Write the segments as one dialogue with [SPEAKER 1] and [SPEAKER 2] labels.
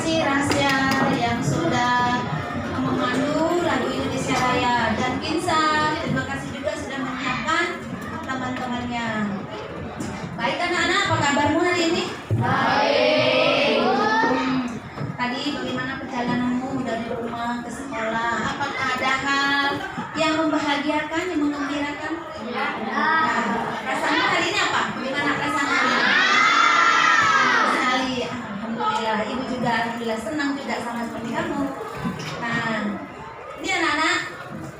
[SPEAKER 1] kasih Rasya yang sudah memandu lagu Indonesia Raya, dan Kinsa, terima kasih juga sudah menyiapkan teman-temannya. Baik anak-anak, apa kabarmu hari ini? Baik. Tadi bagaimana perjalananmu dari rumah ke sekolah? Apakah ada hal yang membahagiakan, yang menggembirakan? Ya. Perasaanmu hari ini apa? Bagaimana perasaan hari ini? Sekali, alhamdulillah. Ibu juga alhamdulillah senang juga sama seperti kamu. Nah, ini anak-anak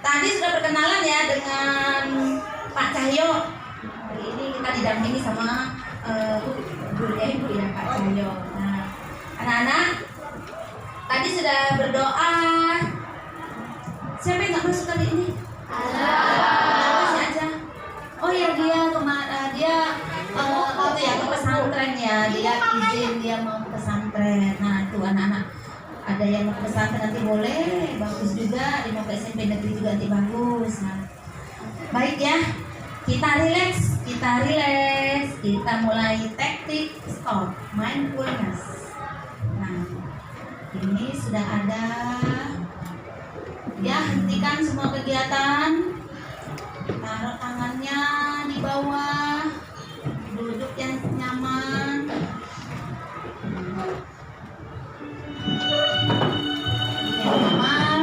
[SPEAKER 1] tadi sudah perkenalan ya dengan Pak Cahyo. Hari ini kita didampingi sama gurunya Ibu ya, Pak Cahyo. Nah, anak-anak tadi sudah berdoa. Siapa yang nggak masuk kali ini? Masih aja. Oh ya, dia waktu ya ke pesantren ya, dia izin dia mau ke pesantren. Nah itu anak-anak ada yang mau ke pesantren nanti boleh, bagus juga. Dia mau ke SMP negeri juga nanti bagus. Nah, baik ya, kita relax, kita mulai teknik stop mindfulness. Nah ini sudah ada. Ya, hentikan semua kegiatan. Taruh tangannya di bawah. Duduk yang nyaman. Yang nyaman.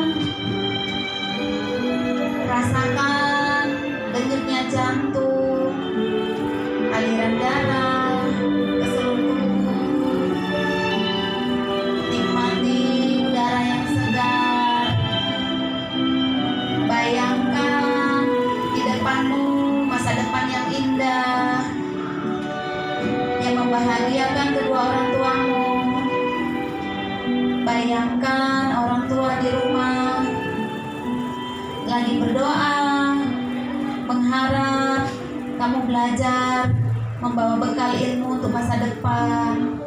[SPEAKER 1] Rasakan denyutnya jantung, aliran darah ke seluruh tubuh. Nikmati udara yang segar. Bayangkan di depanmu masa depan yang indah, yang membahagiakan kedua orang tuamu. Bayangkan orang tua di rumah lagi berdoa, mengharap kamu belajar, membawa bekal ilmu untuk masa depan.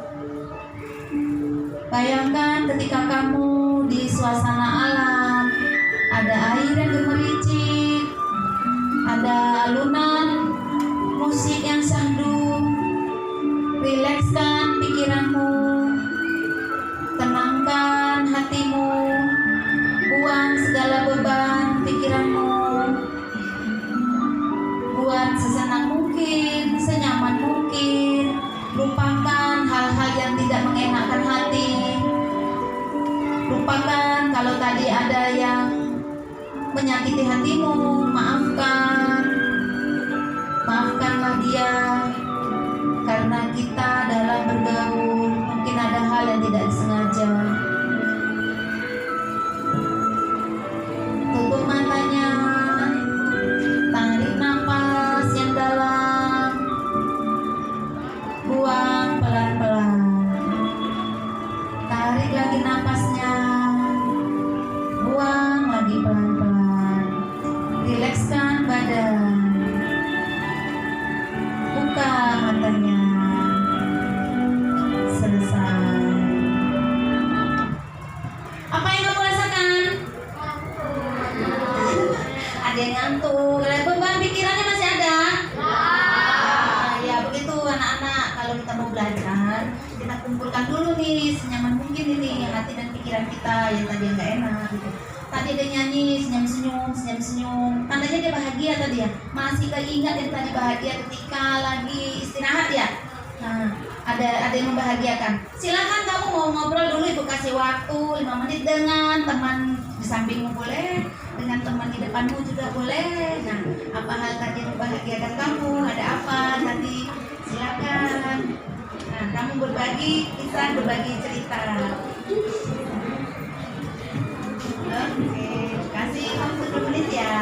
[SPEAKER 1] Bayangkan ketika kamu di suasana alam, ada air yang gemericik, ada alunan musik yang syahdu. Rilekskan pikiranmu, tenangkan hatimu, buang segala beban pikiranmu. Buat sesenang mungkin, senyaman mungkin. Lupakan hal-hal yang tidak mengenakan hati. Lupakan kalau tadi ada yang menyakiti hatimu, maafkanlah dia. Karena kita dalam bergaul mungkin ada hal yang tidak disengaja. Tutup matanya, tarik nafas yang dalam, buang pelan-pelan. Tarik lagi nafasnya, buang lagi pelan-pelan. Rilekskan badan, buka matanya. Selesai. Apa yang kamu rasakan? Ada yang ngantuk. Beban pikirannya masih ada? Ya begitu anak-anak. Kalau kita mau belajar, kita kumpulkan dulu nih senyaman mungkin ini hati dan pikiran kita yang tadi nggak enak gitu. Tadi ada nyanyi senyum-senyum, tandanya dia bahagia tadi ya. Masih keingat yang tadi bahagia ketika lagi istirahat ya. Nah, ada yang membahagiakan. Silakan kamu mau ngobrol dulu, Ibu kasih waktu 5 menit dengan teman di sampingmu boleh, dengan teman di depanmu juga boleh. Nah, apa hal tadi yang membahagiakan kamu? Ada apa tadi? Silakan. Nah, kamu berbagi kisah, berbagi cerita. Oke, kasih waktu 10 menit ya.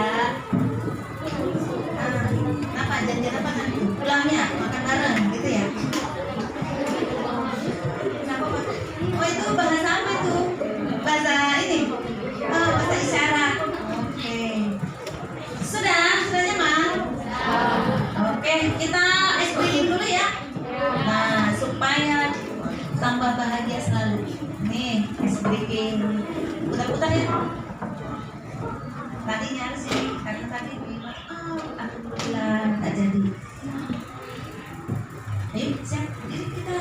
[SPEAKER 1] Apa janjian apa kan? Pulangnya makan bareng gitu ya. Oh itu bahasa apa itu? Bahasa ini? Oh bahasa isyarat. Oke. Sudah nyaman? Oke, kita ice breaking dulu ya. Nah supaya tambah bahagia selalu. Nih ice breaking. Putar-putar ya. Tadinya harus sih, karena tadi alhamdulillah tak jadi. Ayo siap, jadi kita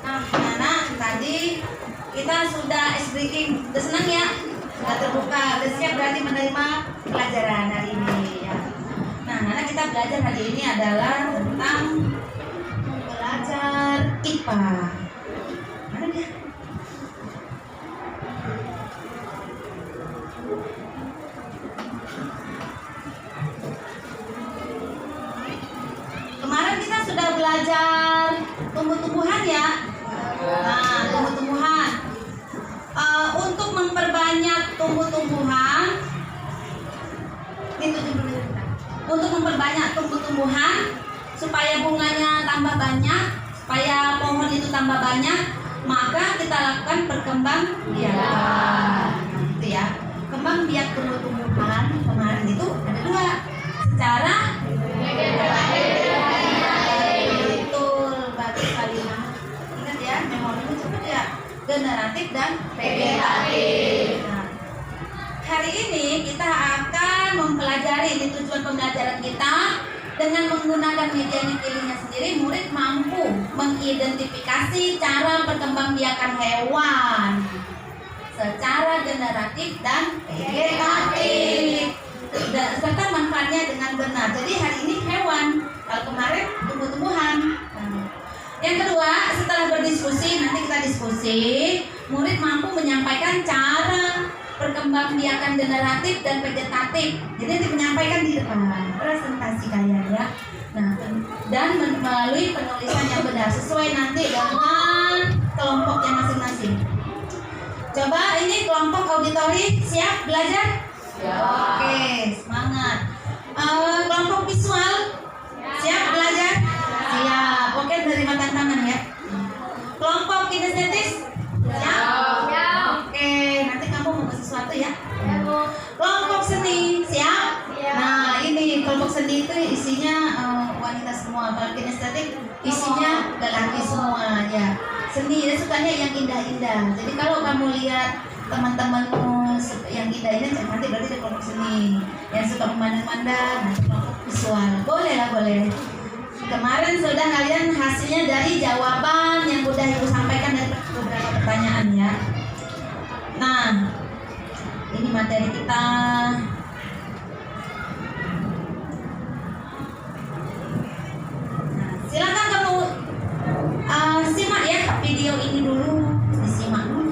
[SPEAKER 1] Nah, anak tadi kita sudah ice breaking, udah senang ya, sudah terbuka, udah siap berarti menerima pelajaran hari ini ya. Nah, anak kita belajar hari ini adalah tentang belajar IPA. Mana dia? Kemarin kita sudah belajar tumbuh-tumbuhan ya. Nah, tumbuh-tumbuhan. Untuk memperbanyak tumbuh-tumbuhan, untuk memperbanyak tumbuh-tumbuhan supaya bunganya tambah banyak, supaya pohon itu tambah banyak, maka kita lakukan perkembangbiakan. Itu ya. Kembang biak tumbuh-tumbuhan kemarin itu ada dua, secara generatif dan vegetatif. Nah, hari ini kita akan mempelajari, ini tujuan pembelajaran kita, dengan menggunakan medianya pilihnya sendiri, murid mampu mengidentifikasi cara perkembangbiakan hewan secara generatif dan vegetatif serta manfaatnya dengan benar. Jadi hari ini hewan, kalau kemarin tumbuh-tumbuhan. Yang kedua, setelah berdiskusi, nanti kita diskusi, murid mampu menyampaikan cara perkembangbiakan generatif dan vegetatif. Jadi nanti menyampaikan di depan presentasi kalian ya. Nah, dan melalui penulisan yang benar sesuai nanti dengan kelompoknya masing-masing. Coba ini kelompok auditori siap belajar? Siap. Oke, semangat. Kelompok visual siap belajar? Siap. Oke, terima tantangan ya. Kelompok kinestetis siap? Oke, nanti kamu mau sesuatu ya. Kelompok seni siap? Nah, ini kelompok seni itu isinya wanita semua. Kalau kinestetik isinya lelaki semua ya. Seni dia sukanya yang indah-indah. Jadi kalau kamu lihat teman-temanmu yang indah-indah, nanti berarti di kelompok seni. Yang suka memandang-mandang, nanti kelompok visual. Boleh lah, boleh. Kemarin sudah kalian hasilnya dari jawaban yang sudah Ibu sampaikan dari beberapa pertanyaan ya. Nah, ini materi kita. Nah, silakan kamu simak ya video ini dulu, disimak dulu.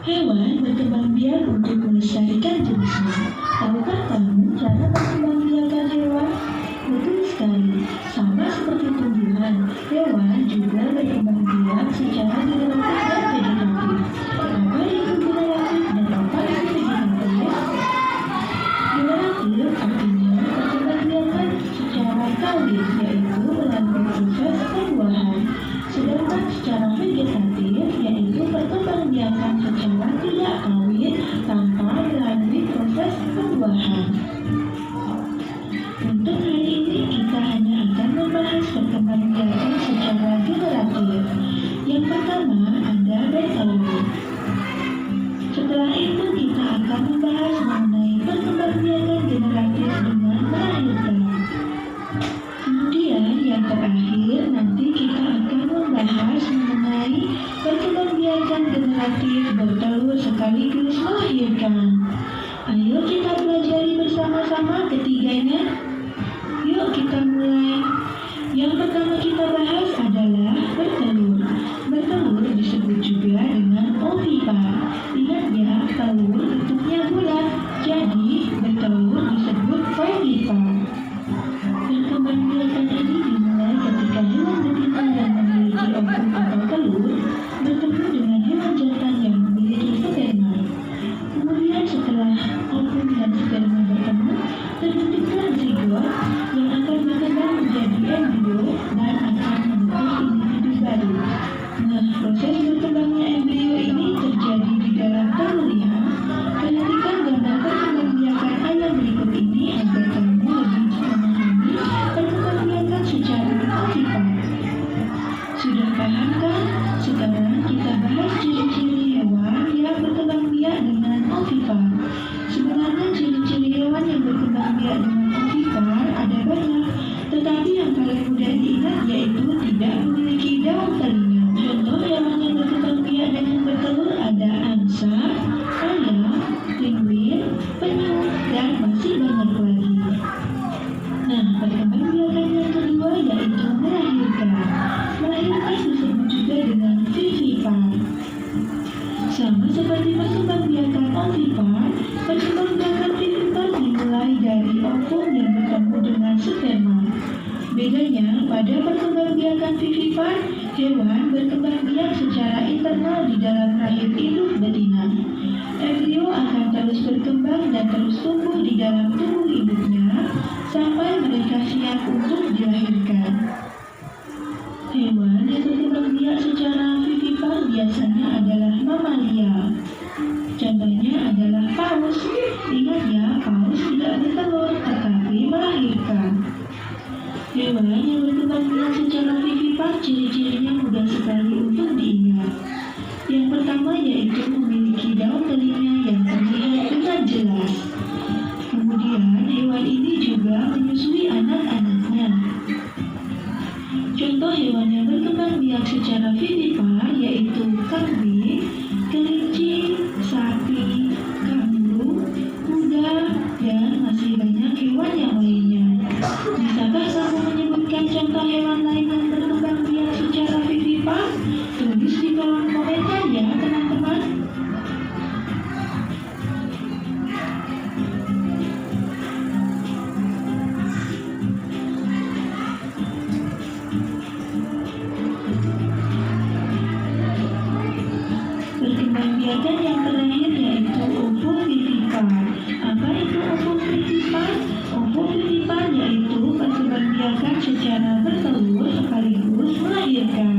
[SPEAKER 2] Hewan berkembang biak untuk melestarikan jenisnya. Tahukah kamu cara berkembang biakan hewan? Betul sekali. Sama seperti tumbuhan, hewan juga berkembang biak secara generatif dan vegetatif. Apa itu generatif dan apa itu vegetatif? Generatif artinya berkembang biakan secara kawin, yaitu melalui proses pembuahan. Sedangkan secara vegetatif yaitu perkembangbiakan secara tidak kawin tanpa melalui proses pembuahan. Untuk hari ini kita hanya akan membahas perkembangbiakan secara generatif. Yang pertama ada bertelur. Setelah itu kita akan membahas mengenai perkembangbiakan generatif dengan melahirkan. Kemudian yang terakhir nanti kita akan membahas mengenai perkembangbiakan generatif bertelur sekaligus melahirkan. Ayo kita pelajari bersama-sama ketiganya. Yuk kita mulai. Yang pertama kita bahas adalah bertelur. Bertelur disebut juga dengan ovipar. Ingat ya, telur bentuknya bulat. Jadi bertelur disebut ovipar. Perkembangbiakan ini dimulai ketika hewan betina yang memiliki ovum atau telur bertemu dengan hewan jantan yang memiliki sperma. Kemudian setelah ovum dan sperma bertemu, terbentuklah zigot yang akan berkembang menjadi embrio dan akan membentuk individu baru. Nah, proses berkembangnya embrio ini terjadi di dalam telur ya. Ketika biak dengan ovipar ada banyak, tetapi yang paling mudah diingat yaitu tidak memiliki daun telinga. Contoh hewan yang berkembang biak dengan bertelur ada angsa, ayam, penguin, penyu, dan masih banyak lagi. Nah, perkembangbiakan yang kedua yaitu melahirkan. Melahirkan disebut juga dengan vivipar. Sama seperti perkembangbiakan ovipar, perkembangbiakan vivipar dimulai dari ovum yang bertemu dengan sperma. Bedanya, pada perkembangbiakan vivipar, hewan berkembang biak secara internal di dalam rahim induk betina. Embrio akan terus berkembang dan terus tumbuh di dalam tubuh induknya sampai mereka siap untuk dilahirkan. Hewan yang berkembang biak secara vivipar biasanya adalah mamalia. Contohnya adalah paus. Ingat ya, paus tidak bertelur tetapi melahirkan. Hewan yang berkembang biak secara vivipar ciri-cirinya mudah sekali untuk diingat. Yang pertama yaitu memiliki daun telinga yang terlihat dengan jelas. Kemudian hewan ini juga menyusui anak-anaknya. Contoh hewan yang berkembang biak secara vivipar yaitu kambing, kelinci, sapi, kanguru, kuda, dan masih banyak hewan yang lainnya. Bisakah kamu menyebutkan contoh hewan lain yang berkembang biak secara vivipar? Tulis di kolom komentar ya teman-teman. Perkembangbiakan yang terakhir yaitu ovovivipar. Apa itu ovovivipar? Ovovivipar yaitu perkembangbiakan secara bertelur sekaligus melahirkan.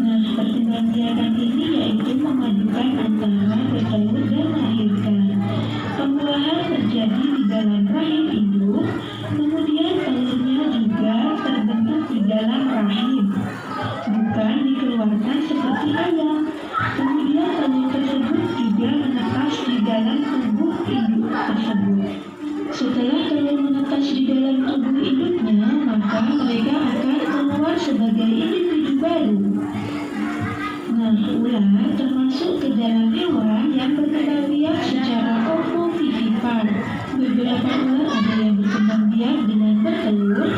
[SPEAKER 2] Nah, perkembangbiakan ini yaitu memadukan antara bertelur dan melahirkan. Pembuahan terjadi di dalam rahim induk, kemudian telurnya juga terbentuk di dalam rahim, bukan dikeluarkan seperti ayam. Kemudian telur tersebut juga menetas di dalam tubuh induk tersebut. Setelah telur menetas di dalam tubuh induknya, maka mereka akan keluar sebagai individu baru. Nah, ular termasuk ke dalam hewan yang berkembang biak secara ovovivipar. Beberapa ular ada yang berkembang biak dengan bertelur,